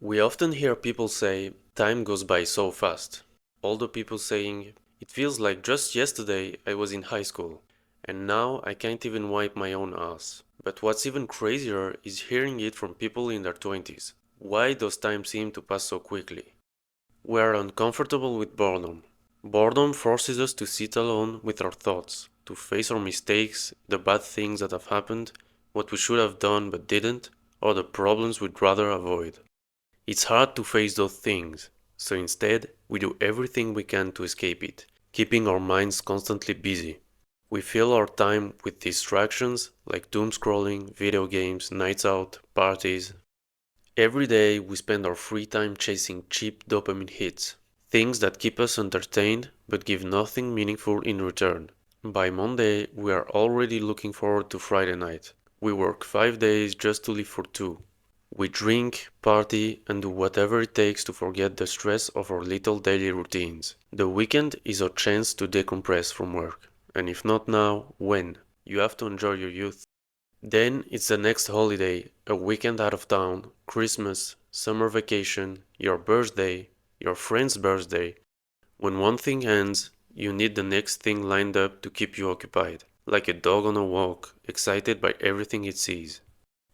We often hear people say, time goes by so fast. Older people saying, it feels like just yesterday I was in high school, and now I can't even wipe my own ass. But what's even crazier is hearing it from people in their 20s. Why does time seem to pass so quickly? We are uncomfortable with boredom. Boredom forces us to sit alone with our thoughts, to face our mistakes, the bad things that have happened, what we should have done but didn't, or the problems we'd rather avoid. It's hard to face those things, so instead, we do everything we can to escape it, keeping our minds constantly busy. We fill our time with distractions like doom scrolling, video games, nights out, parties. Every day, we spend our free time chasing cheap dopamine hits, things that keep us entertained but give nothing meaningful in return. By Monday, we are already looking forward to Friday night. We work 5 days just to live for two. We drink, party, and do whatever it takes to forget the stress of our little daily routines. The weekend is our chance to decompress from work. And if not now, when? You have to enjoy your youth. Then it's the next holiday, a weekend out of town, Christmas, summer vacation, your birthday, your friend's birthday. When one thing ends, you need the next thing lined up to keep you occupied, like a dog on a walk, excited by everything it sees.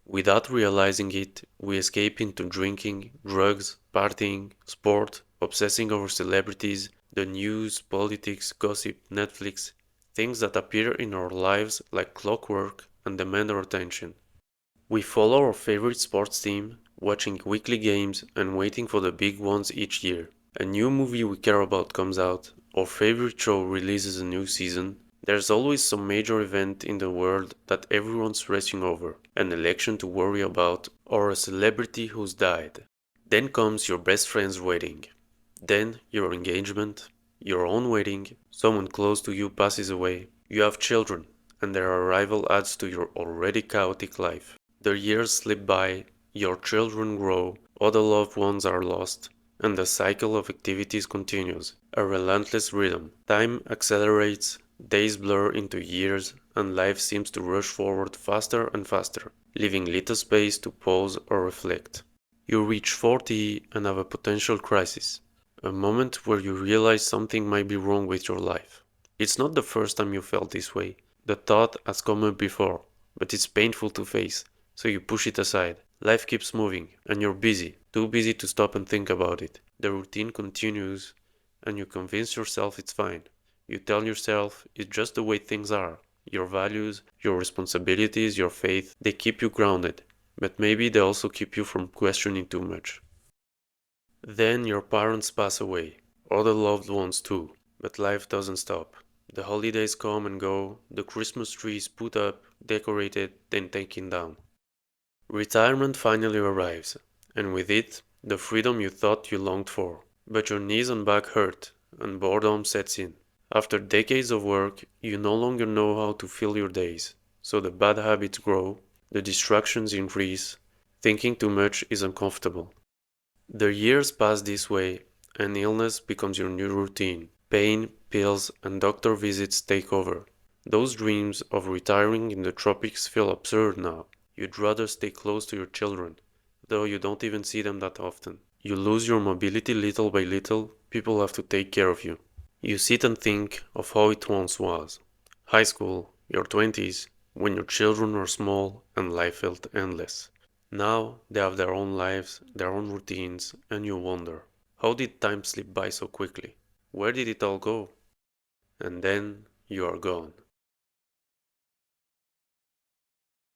Without realizing it, we escape into drinking, drugs, partying, sport, obsessing over celebrities, the news, politics, gossip, Netflix, things that appear in our lives like clockwork and demand our attention. We follow our favorite sports team, watching weekly games and waiting for the big ones each year. A new movie we care about comes out, our favorite show releases a new season. There's always some major event in the world that everyone's racing over, an election to worry about, or a celebrity who's died. Then comes your best friend's wedding. Then your engagement, your own wedding, someone close to you passes away, you have children, and their arrival adds to your already chaotic life. The years slip by, your children grow, other loved ones are lost, and the cycle of activities continues, a relentless rhythm. Time accelerates, days blur into years, and life seems to rush forward faster and faster, leaving little space to pause or reflect. You reach 40 and have a potential crisis, a moment where you realize something might be wrong with your life. It's not the first time you felt this way. The thought has come up before, but it's painful to face, so you push it aside. Life keeps moving, and you're busy, too busy to stop and think about it. The routine continues, and you convince yourself it's fine. You tell yourself it's just the way things are. Your values, your responsibilities, your faith, they keep you grounded, but maybe they also keep you from questioning too much. Then your parents pass away, other loved ones too, but life doesn't stop. The holidays come and go, the Christmas tree is put up, decorated, then taken down. Retirement finally arrives, and with it, the freedom you thought you longed for. But your knees and back hurt, and boredom sets in. After decades of work, you no longer know how to fill your days, so the bad habits grow, the distractions increase, thinking too much is uncomfortable. The years pass this way, and illness becomes your new routine. Pain, pills, and doctor visits take over. Those dreams of retiring in the tropics feel absurd now. You'd rather stay close to your children, though you don't even see them that often. You lose your mobility little by little, people have to take care of you. You sit and think of how it once was. High school, your 20s, when your children were small and life felt endless. Now they have their own lives, their own routines, and you wonder, how did time slip by so quickly? Where did it all go? And then you are gone.